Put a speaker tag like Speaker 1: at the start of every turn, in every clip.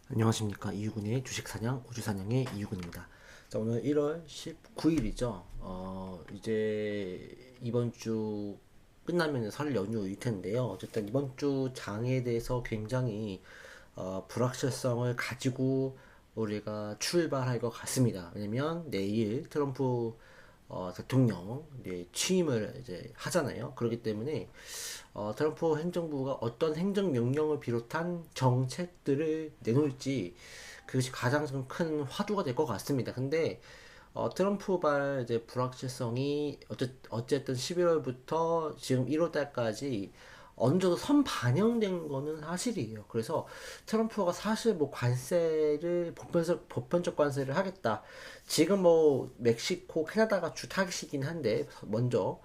Speaker 1: 안녕하십니까. 이유근의 주식사냥, 우주사냥의 이유근입니다. 자, 오늘 1월 19일이죠. 이제 이번 주 끝나면 설 연휴일 텐데요. 어쨌든 이번 주 장에 대해서 굉장히 불확실성을 가지고 우리가 출발할 것 같습니다. 왜냐면 내일 트럼프 대통령 이제 취임을 이제 하잖아요. 그렇기 때문에 트럼프 행정부가 어떤 행정명령을 비롯한 정책들을 내놓을지 그것이 가장 큰 화두가 될 것 같습니다. 근데 트럼프발 이제 불확실성이 어쨌든 11월부터 지금 1월 달까지 어느 정도 선반영된 거는 사실이에요. 그래서 트럼프가 사실 뭐 관세를 보편적 관세를 하겠다. 지금 뭐 멕시코, 캐나다가 주 타깃이긴 한데 먼저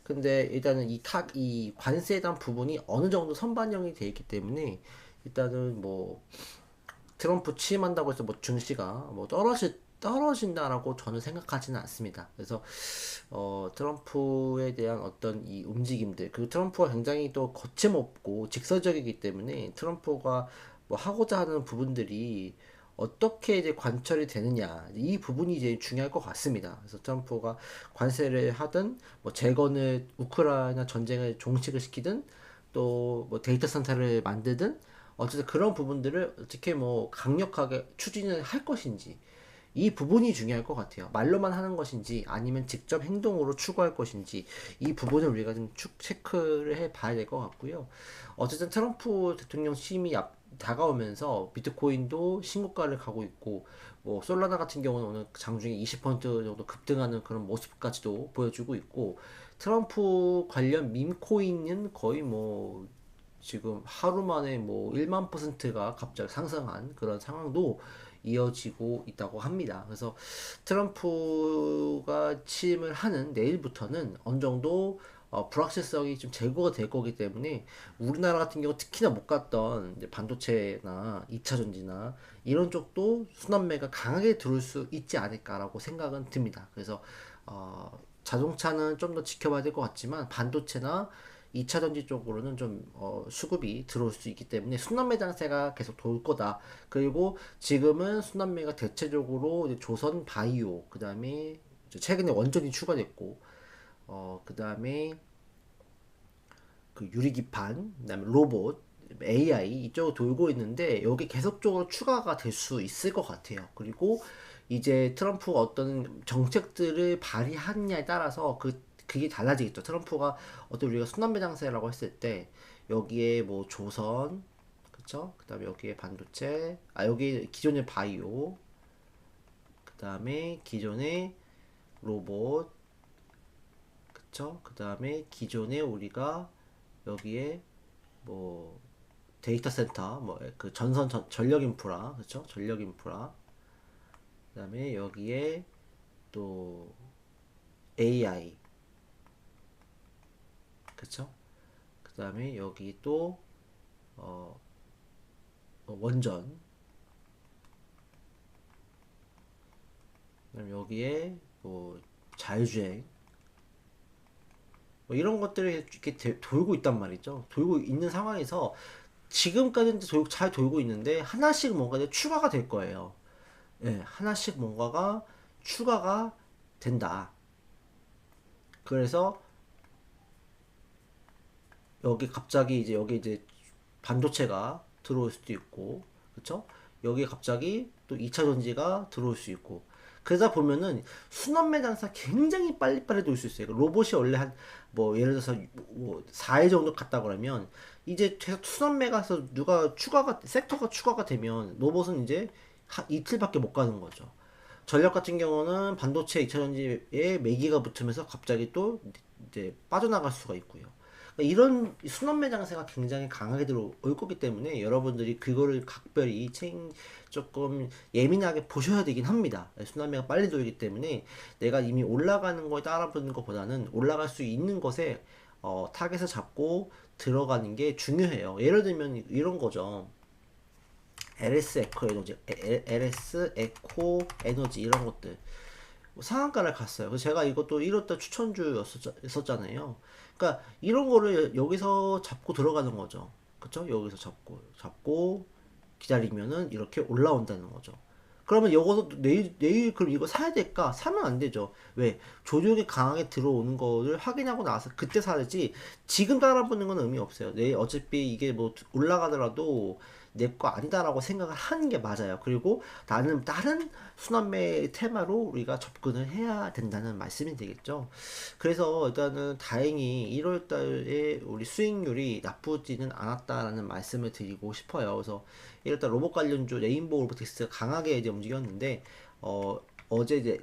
Speaker 1: 근데 일단은 이 관세에 대한 부분이 어느 정도 선반영이 돼 있기 때문에 일단은 뭐 트럼프 취임한다고 해서 뭐 증시가 뭐 떨어진다라고 저는 생각하지는 않습니다. 그래서 트럼프에 대한 어떤 이 움직임들 그리고 트럼프가 굉장히 또 거침없고 직설적이기 때문에 트럼프가 뭐 하고자 하는 부분들이 어떻게 이제 관철이 되느냐 이 부분이 이제 중요할 것 같습니다. 그래서 트럼프가 관세를 하든 뭐 재건을 우크라이나 전쟁을 종식을 시키든 또 뭐 데이터 센터를 만들든 어쨌든 그런 부분들을 어떻게 뭐 강력하게 추진을 할 것인지 이 부분이 중요할 것 같아요. 말로만 하는 것인지 아니면 직접 행동으로 추구할 것인지 이 부분을 우리가 좀 체크를 해 봐야 될 것 같고요. 어쨌든 트럼프 대통령 취임이 다가오면서 비트코인도 신고가를 가고 있고 뭐 솔라나 같은 경우는 오늘 장중에 20% 정도 급등하는 그런 모습까지도 보여주고 있고 트럼프 관련 밈코인은 거의 뭐 지금 하루 만에 뭐 1만 퍼센트가 갑자기 상승한 그런 상황도 이어지고 있다고 합니다. 그래서 트럼프가 취임을 하는 내일부터는 어느 정도 불확실성이 좀 제거가 될 거기 때문에 우리나라 같은 경우 특히나 못 갔던 이제 반도체나 2차 전지나 이런 쪽도 순환매가 강하게 들어올 수 있지 않을까라고 생각은 듭니다. 그래서 자동차는 좀 더 지켜봐야 될 것 같지만 반도체나 2차 전지 쪽으로는 좀 수급이 들어올 수 있기 때문에 순환매 장세가 계속 돌 거다. 그리고 지금은 순환매가 대체적으로 이제 조선 바이오, 그 다음에 최근에 원전이 추가됐고, 그 다음에 그 유리기판, 그다음에 로봇, AI 이쪽으로 돌고 있는데 여기 계속적으로 추가가 될 수 있을 것 같아요. 그리고 이제 트럼프가 어떤 정책들을 발의하느냐에 따라서 그게 달라지겠죠. 트럼프가 어떤 우리가 순환매 장세라고 했을 때 여기에 뭐 조선, 그쵸? 그다음에 여기에 반도체, 여기 기존의 바이오, 그다음에 기존의 로봇, 그쵸? 그다음에 기존의 우리가 여기에 뭐 데이터 센터 뭐 그 전력 인프라 그렇죠? 전력 인프라 그다음에 여기에 또 AI 그렇죠? 그다음에 여기 또 어, 원전 그다음에 여기에 뭐 자율주행 뭐 이런 것들이 이렇게 돌고 있단 말이죠. 돌고 있는 상황에서 지금까지는 잘 돌고 있는데 하나씩 뭔가 추가가 될 거예요. 예, 하나씩 뭔가가 추가가 된다. 그래서 여기 갑자기 이제 여기 이제 반도체가 들어올 수도 있고, 그쵸? 여기에 갑자기 또 2차 전지가 들어올 수 있고. 그러다 보면은 순환매 장사 굉장히 빨리빨리 돌 수 있어요. 로봇이 원래 한, 뭐, 예를 들어서 뭐 4일 정도 갔다 그러면 이제 계속 순환매가 서 누가 섹터가 추가가 되면 로봇은 이제 이틀밖에 못 가는 거죠. 전력 같은 경우는 반도체 2차 전지에 매기가 붙으면서 갑자기 또 이제 빠져나갈 수가 있고요. 그러니까 이런 순환매 장세가 굉장히 강하게 들어올 거기 때문에 여러분들이 그거를 각별히 조금 예민하게 보셔야 되긴 합니다. 순환매가 빨리 돌기 때문에 내가 이미 올라가는 거에 따라붙는 것보다는 올라갈 수 있는 것에 타겟을 잡고 들어가는 게 중요해요. 예를 들면 이런 거죠. LS 에코 에너지, LS 에코 에너지 이런 것들 상한가를 갔어요. 그래서 제가 이것도 1호 추천주였었잖아요. 그러니까 이런 거를 여기서 잡고 들어가는 거죠. 그쵸? 여기서 잡고 기다리면은 이렇게 올라온다는 거죠. 그러면 이거 내일 그럼 이거 사야 될까? 사면 안 되죠. 왜? 조정이 강하게 들어오는 거를 확인하고 나서 그때 사야지. 지금 따라붙는 건 의미 없어요. 내일 어차피 이게 뭐 올라가더라도 내 거 아니다라고 생각을 하는 게 맞아요. 그리고 나는 다른 순환매 테마로 우리가 접근을 해야 된다는 말씀이 되겠죠. 그래서 일단은 다행히 1월 달에 우리 수익률이 나쁘지는 않았다라는 말씀을 드리고 싶어요. 그래서 일단 로봇 관련주 레인보우 로보틱스 강하게 이제 움직였는데 어제 이제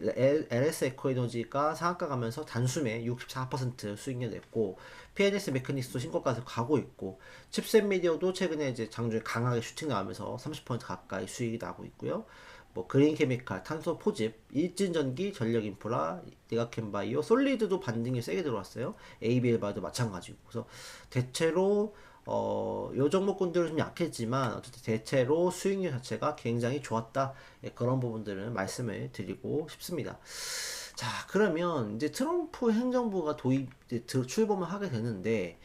Speaker 1: LS 에코에너지가 상한가 가면서 단숨에 64% 수익률 냈고 PNS 메카닉스도 신고가에서 가고 있고 칩셋 미디어도 최근에 이제 장중에 강하게 슈팅 나오면서 30% 가까이 수익이 나고 있고요. 뭐 그린 케미칼, 탄소 포집, 일진전기, 전력 인프라, 네가캠 바이오, 솔리드도 반등이 세게 들어왔어요. ABL 바도 마찬가지고. 그래서 대체로 요 종목군들은 좀 약했지만 어쨌든 대체로 수익률 자체가 굉장히 좋았다. 예, 그런 부분들은 말씀을 드리고 싶습니다. 자, 그러면 이제 트럼프 행정부가 출범을 하게 되는데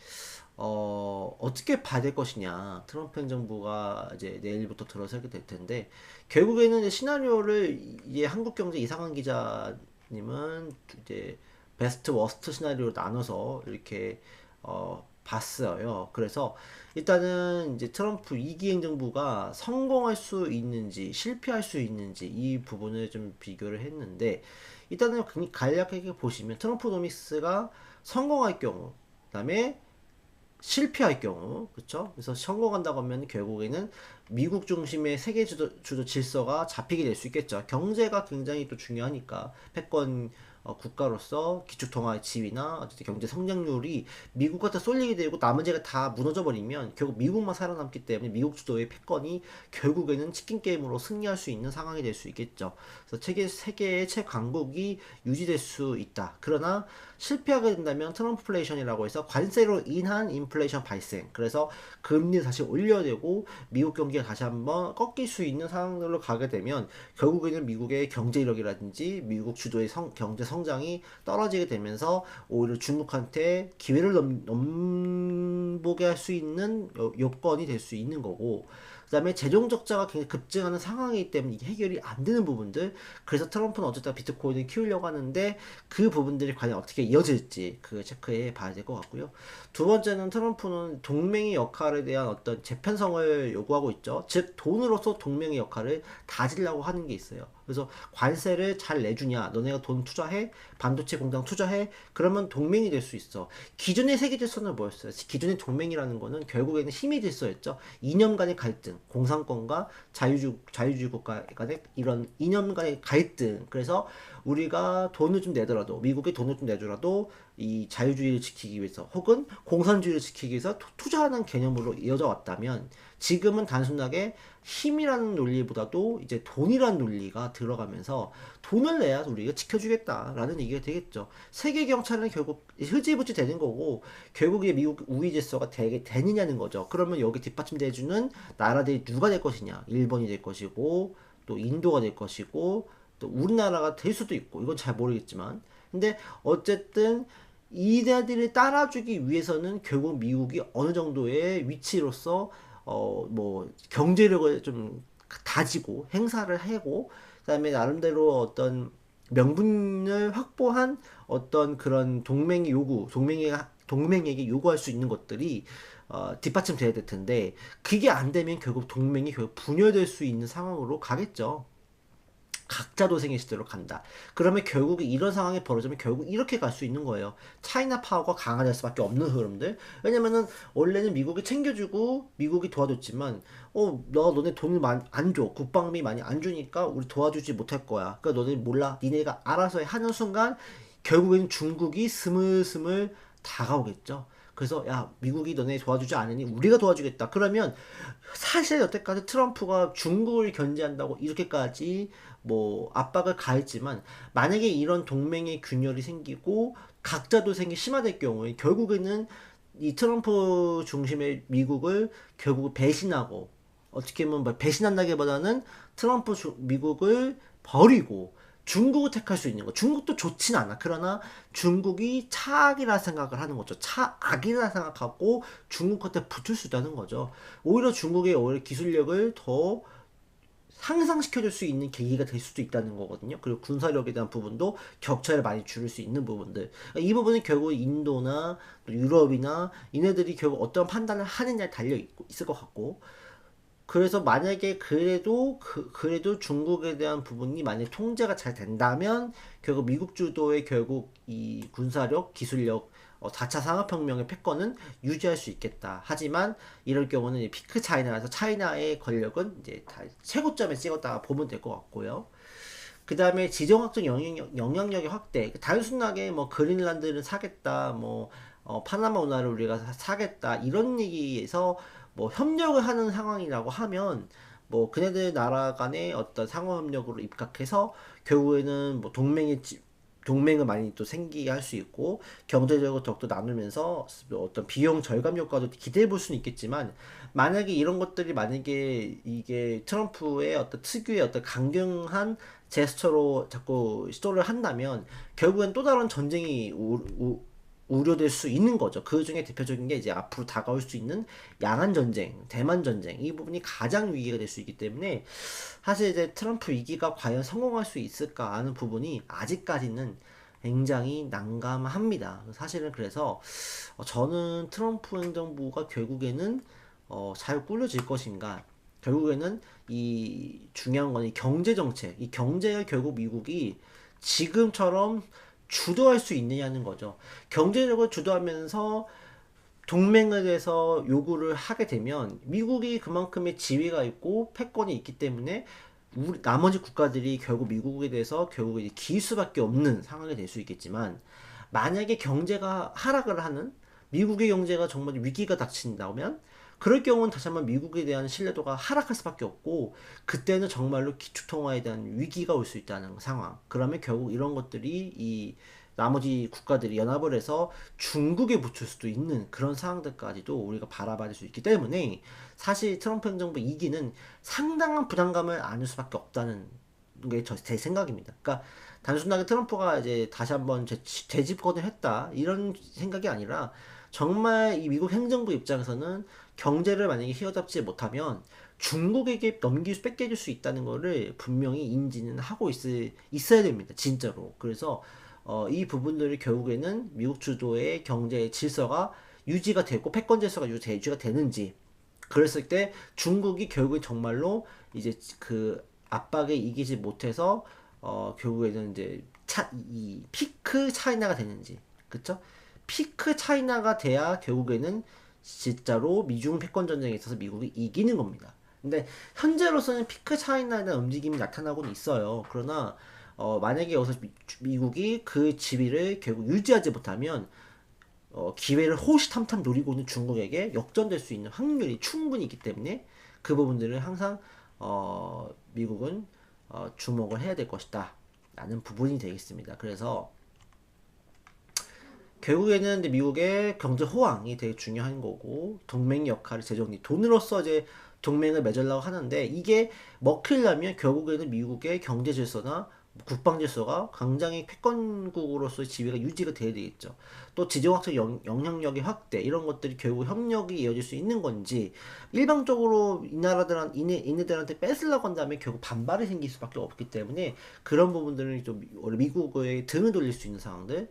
Speaker 1: 어떻게 봐야 될 것이냐. 트럼프 행정부가 이제 내일부터 들어서게 될 텐데, 결국에는 이제 시나리오를 이제 한국경제 이상한 기자님은 이제 베스트 워스트 시나리오로 나눠서 이렇게 봤어요. 그래서 일단은 이제 트럼프 2기 행정부가 성공할 수 있는지 실패할 수 있는지 이 부분을 좀 비교를 했는데, 일단은 간략하게 보시면 트럼프노믹스가 성공할 경우, 그다음에 실패할 경우, 그쵸? 그래서 성공한다고 하면 결국에는 미국 중심의 세계 주도 질서가 잡히게 될 수 있겠죠. 경제가 굉장히 또 중요하니까 패권 국가로서 기축통화의 지위나 어쨌든 경제 성장률이 미국한테 쏠리게 되고 나머지가 다 무너져 버리면 결국 미국만 살아남기 때문에 미국 주도의 패권이 결국에는 치킨 게임으로 승리할 수 있는 상황이 될 수 있겠죠. 그래서 세계의 최강국이 유지될 수 있다. 그러나 실패하게 된다면 트럼프플레이션이라고 해서 관세로 인한 인플레이션 발생. 그래서 금리 다시 올려야 되고 미국 경기가 다시 한번 꺾일 수 있는 상황으로 가게 되면 결국에는 미국의 경제력이라든지 미국 주도의 경제 성장이 떨어지게 되면서 오히려 중국한테 기회를 넘보게 할 수 있는 요건이 될 수 있는 거고, 그 다음에 재정 적자가 굉장히 급증하는 상황이기 때문에 이게 해결이 안 되는 부분들. 그래서 트럼프는 어쨌든 비트코인을 키우려고 하는데 그 부분들이 과연 어떻게 이어질지 그 체크해 봐야 될 것 같고요. 두 번째는 트럼프는 동맹의 역할에 대한 어떤 재편성을 요구하고 있죠. 즉 돈으로서 동맹의 역할을 다지려고 하는 게 있어요. 그래서 관세를 잘 내주냐, 너네가 돈 투자해, 반도체 공장 투자해, 그러면 동맹이 될 수 있어. 기존의 세계 질서는 뭐였어요? 기존의 동맹이라는 거는 결국에는 힘의 질서였죠. 이념 간의 갈등, 공산권과 자유주의 국가 간의 이런 이념 간의 갈등. 그래서 우리가 돈을 좀 내더라도, 미국이 돈을 좀 내더라도 이 자유주의를 지키기 위해서 혹은 공산주의를 지키기 위해서 투자하는 개념으로 이어져 왔다면, 지금은 단순하게 힘이라는 논리보다도 이제 돈이라는 논리가 들어가면서 돈을 내야 우리가 지켜주겠다라는 얘기가 되겠죠. 세계 경찰은 결국 흐지부지 되는 거고, 결국에 미국 우위 질서가 되느냐는 거죠. 그러면 여기 뒷받침돼주는 나라들이 누가 될 것이냐. 일본이 될 것이고, 또 인도가 될 것이고, 또 우리나라가 될 수도 있고, 이건 잘 모르겠지만. 근데 어쨌든 이들을 따라주기 위해서는 결국 미국이 어느 정도의 위치로서 뭐 경제력을 좀 다지고 행사를 하고, 그다음에 나름대로 어떤 명분을 확보한 어떤 그런 동맹에게 요구할 수 있는 것들이 뒷받침돼야 될 텐데, 그게 안 되면 결국 동맹이 결국 분열될 수 있는 상황으로 가겠죠. 각자 도생의 시대로 간다. 그러면 결국 이런 상황이 벌어지면 결국 이렇게 갈 수 있는 거예요. 차이나 파워가 강화될 수밖에 없는 흐름들. 왜냐면은 원래는 미국이 챙겨주고 미국이 도와줬지만, 너네 돈을 많이 안 줘. 국방비 많이 안 주니까 우리 도와주지 못할 거야. 그러니까 너네 몰라. 니네가 알아서 하는 순간 결국에는 중국이 스물스물 다가오겠죠. 그래서 야, 미국이 너네 도와주지 않으니 우리가 도와주겠다. 그러면 사실 여태까지 트럼프가 중국을 견제한다고 이렇게까지 뭐 압박을 가했지만, 만약에 이런 동맹의 균열이 생기고 각자 도생이 심화될 경우에 결국에는 이 트럼프 중심의 미국을 결국 배신하고, 어떻게 보면 배신한다기보다는 미국을 버리고 중국을 택할 수 있는 거. 중국도 좋진 않아. 그러나 중국이 차악이라 생각을 하는 거죠. 차악이라 생각하고 중국한테 붙을 수 있다는 거죠. 오히려 중국의 오히려 기술력을 더 상상시켜줄 수 있는 계기가 될 수도 있다는 거거든요. 그리고 군사력에 대한 부분도 격차를 많이 줄일 수 있는 부분들. 이 부분은 결국 인도나 유럽이나 이네들이 결국 어떤 판단을 하느냐에 달려 있을 것 같고, 그래서 만약에 그래도 중국에 대한 부분이 만약에 통제가 잘 된다면 결국 미국 주도의 결국 이 군사력, 기술력, 4차 산업혁명의 패권은 유지할 수 있겠다. 하지만 이럴 경우는 이제 피크 차이나라서 차이나의 권력은 이제 다 최고점에 찍었다가 보면 될 것 같고요. 그 다음에 지정학적 영향력의 확대. 단순하게 뭐 그린란드를 사겠다, 뭐 파나마 운하를 우리가 사겠다 이런 얘기에서 뭐 협력을 하는 상황이라고 하면 뭐 그네들 나라 간의 어떤 상호협력으로 입각해서 결국에는 뭐 동맹을 많이 또 생기게 할 수 있고 경제적으로 더욱더 나누면서 어떤 비용 절감 효과도 기대해 볼 수는 있겠지만, 만약에 이런 것들이 만약에 이게 트럼프의 어떤 특유의 어떤 강경한 제스처로 자꾸 시도를 한다면 결국엔 또 다른 전쟁이 우려될 수 있는 거죠. 그 중에 대표적인 게 이제 앞으로 다가올 수 있는 양안 전쟁, 대만 전쟁, 이 부분이 가장 위기가 될 수 있기 때문에 사실 이제 트럼프 위기가 과연 성공할 수 있을까 하는 부분이 아직까지는 굉장히 난감합니다. 사실은 그래서 저는 트럼프 행정부가 결국에는 잘 꾸려질 것인가, 결국에는 이 중요한 건 이 경제 정책, 이 경제를 결국 미국이 지금처럼 주도할 수 있느냐는 거죠. 경제력을 주도하면서 동맹에 대해서 요구를 하게 되면 미국이 그만큼의 지위가 있고 패권이 있기 때문에 우리 나머지 국가들이 결국 미국에 대해서 결국 이제 기일 수밖에 없는 상황이 될 수 있겠지만, 만약에 경제가 하락을 하는, 미국의 경제가 정말 위기가 닥친다면 그럴 경우는 다시 한번 미국에 대한 신뢰도가 하락할 수밖에 없고, 그때는 정말로 기축통화에 대한 위기가 올 수 있다는 상황. 그러면 결국 이런 것들이 이 나머지 국가들이 연합을 해서 중국에 붙을 수도 있는 그런 상황들까지도 우리가 바라봐야 수 있기 때문에, 사실 트럼프 행정부 2기는 상당한 부담감을 안을 수밖에 없다는 게 제 생각입니다. 그러니까 단순하게 트럼프가 이제 다시 한번 재집권을 했다 이런 생각이 아니라, 정말 이 미국 행정부 입장에서는 경제를 만약에 휘어잡지 못하면 중국에게 뺏겨줄 수 있다는 거를 분명히 인지는 하고 있어야 됩니다. 진짜로. 그래서 이 부분들이 결국에는 미국 주도의 경제 질서가 유지가 되고 패권 질서가 유지가 되는지, 그랬을 때 중국이 결국에 정말로 이제 그 압박에 이기지 못해서 결국에는 이제 이 피크 차이나가 되는지, 그쵸? 피크 차이나가 돼야 결국에는 진짜로 미중 패권 전쟁에 있어서 미국이 이기는 겁니다. 근데 현재로서는 피크 차이나에 대한 움직임이 나타나고는 있어요. 그러나 만약에 여기서 미국이 그 지위를 결국 유지하지 못하면 기회를 호시탐탐 노리고 있는 중국에게 역전될 수 있는 확률이 충분히 있기 때문에 그 부분들을 항상 미국은 주목을 해야 될 것이다 라는 부분이 되겠습니다. 그래서 결국에는 미국의 경제 호황이 되게 중요한 거고, 동맹 역할을 재정리, 돈으로서 이제 동맹을 맺으려고 하는데, 이게 먹히려면 결국에는 미국의 경제 질서나 국방 질서가 굉장히 패권국으로서의 지위가 유지가 돼야 되겠죠. 또 지정학적 영향력의 확대, 이런 것들이 결국 협력이 이어질 수 있는 건지, 일방적으로 이네들한테 뺏으려고 한다면 결국 반발이 생길 수밖에 없기 때문에 그런 부분들은 좀 미국의 등을 돌릴 수 있는 상황들,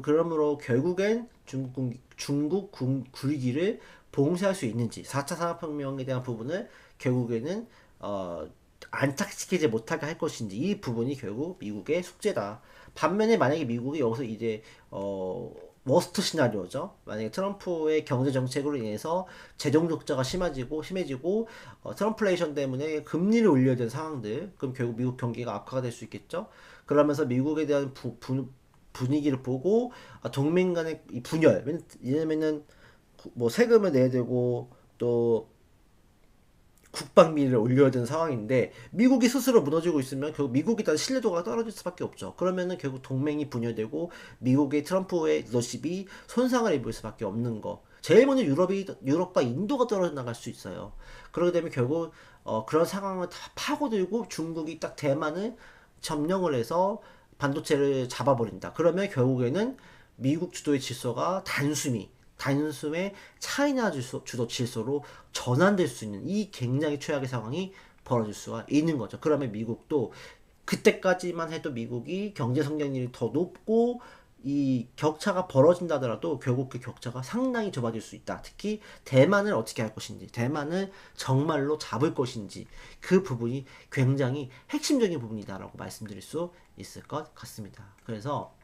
Speaker 1: 그러므로 결국엔 중국 굴기를 봉쇄할 수 있는지, 4차 산업혁명에 대한 부분을 결국에는 안착시키지 못하게 할 것인지, 이 부분이 결국 미국의 숙제다. 반면에 만약에 미국이 여기서 이제 워스트 시나리오죠. 만약에 트럼프의 경제 정책으로 인해서 재정 적자가 심해지고 트럼플레이션 때문에 금리를 올려야 되는 상황들, 그럼 결국 미국 경기가 악화가 될 수 있겠죠. 그러면서 미국에 대한 분위기를 보고 동맹 간의 이 분열, 왜냐면은 뭐 세금을 내야 되고 또 국방비를 올려야 되는 상황인데, 미국이 스스로 무너지고 있으면 결국 미국에 대한 신뢰도가 떨어질 수밖에 없죠. 그러면은 결국 동맹이 분열되고 미국의 트럼프의 리더십이 손상을 입을 수밖에 없는 거. 제일 먼저 유럽과 인도가 떨어져 나갈 수 있어요. 그렇게 되면 결국 그런 상황을 다 파고들고 중국이 딱 대만을 점령을 해서 반도체를 잡아버린다. 그러면 결국에는 미국 주도의 질서가 단숨에 차이나 주도 질서로 전환될 수 있는 이 굉장히 최악의 상황이 벌어질 수가 있는 거죠. 그러면 미국도 그때까지만 해도 미국이 경제 성장률이 더 높고 이 격차가 벌어진다 하더라도 결국 그 격차가 상당히 좁아질 수 있다. 특히 대만을 어떻게 할 것인지, 대만을 정말로 잡을 것인지 그 부분이 굉장히 핵심적인 부분이다라고 말씀드릴 수 있을 것 같습니다. 그래서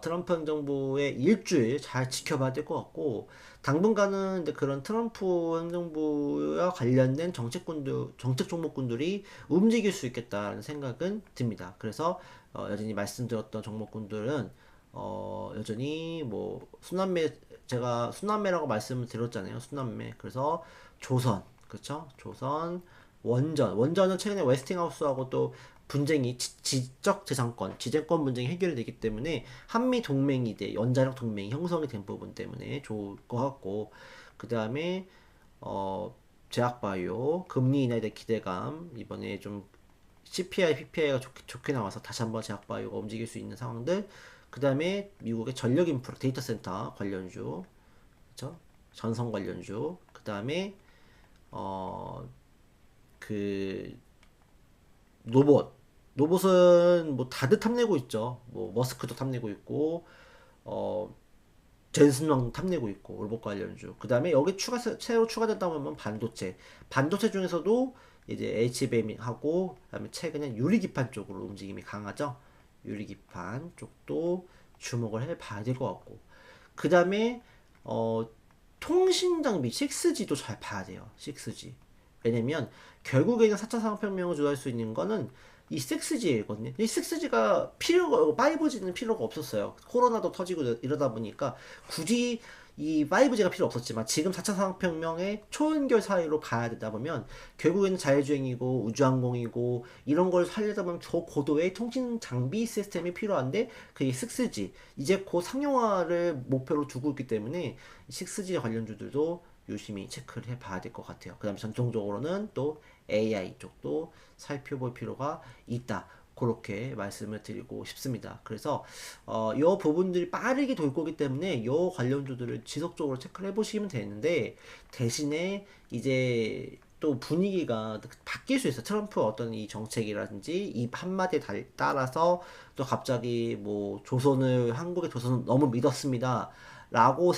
Speaker 1: 트럼프 행정부의 일주일 잘 지켜봐야 될 것 같고, 당분간은 이제 그런 트럼프 행정부와 관련된 정책 종목군들이 움직일 수 있겠다는 생각은 듭니다. 그래서 여전히 말씀드렸던 종목군들은 여전히 뭐 제가 순환매라고 말씀을 드렸잖아요. 순환매. 그래서 조선, 그렇죠? 조선, 원전은 최근에 웨스팅하우스하고 또 분쟁이 지적 재산권, 지재권 분쟁이 해결이 되기 때문에 한미 동맹이 연자력 동맹이 형성이 된 부분 때문에 좋을 것 같고, 그 다음에 제약바이오 금리 인하에 대한 기대감, 이번에 좀 CPI, PPI가 좋게 나와서 다시 한번 제약바이오가 움직일 수 있는 상황들, 그 다음에 미국의 전력 인프라, 데이터 센터 관련주, 그렇죠? 전선 관련주, 그 다음에 그 로봇은 뭐 다들 탐내고 있죠. 뭐 머스크도 탐내고 있고 젠슨왕도 탐내고 있고 로봇 관련주. 그다음에 여기 새로 추가된다고 하면 반도체 중에서도 이제 HBM하고 그다음에 최근에 유리기판 쪽으로 움직임이 강하죠. 유리기판 쪽도 주목을 해 봐야 될 것 같고. 그다음에 통신 장비 6G도 잘 봐야 돼요. 6G. 왜냐면 결국에는 4차 산업혁명을 주도할 수 있는 거는 이 6G거든요. 이 6G가 5G는 필요가 없었어요. 코로나도 터지고 이러다 보니까 굳이 이 5G가 필요 없었지만 지금 4차 산업혁명의 초연결 사회로 가야 되다 보면 결국에는 자율주행이고 우주항공이고 이런 걸 살려다 보면 저 고도의 통신 장비 시스템이 필요한데 그게 6G 이제 곧 상용화를 목표로 두고 있기 때문에 6G 관련주들도 유심히 체크를 해봐야 될 것 같아요. 그 다음에 전통적으로는 또 AI 쪽도 살펴볼 필요가 있다. 그렇게 말씀을 드리고 싶습니다. 그래서 이 부분들이 빠르게 돌 거기 때문에 이 관련주들을 지속적으로 체크를 해보시면 되는데 대신에 이제 또 분위기가 바뀔 수 있어요. 트럼프 어떤 이 정책이라든지 이 한마디에 따라서 또 갑자기 뭐 한국의 조선을 너무 믿었습니다. 라고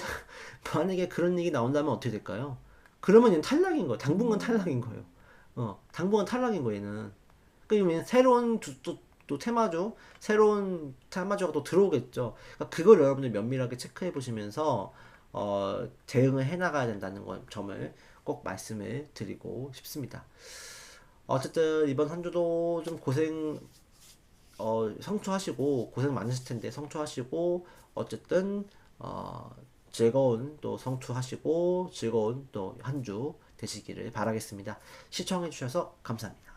Speaker 1: 만약에 그런 얘기 나온다면 어떻게 될까요? 그러면 얘는 탈락인 거예요. 당분간 탈락인 거예요. 당분간 탈락인 거예요, 얘는. 그러면 새로운 또 새로운 테마주가 또 들어오겠죠. 그러니까 그걸 여러분들 면밀하게 체크해 보시면서 대응을 해 나가야 된다는 점을 꼭 말씀을 드리고 싶습니다. 어쨌든 이번 한 주도 좀 성투하시고 고생 많으실 텐데 성투하시고 어쨌든 즐거운 또 성투하시고 즐거운 또 한 주 되시기를 바라겠습니다. 시청해 주셔서 감사합니다.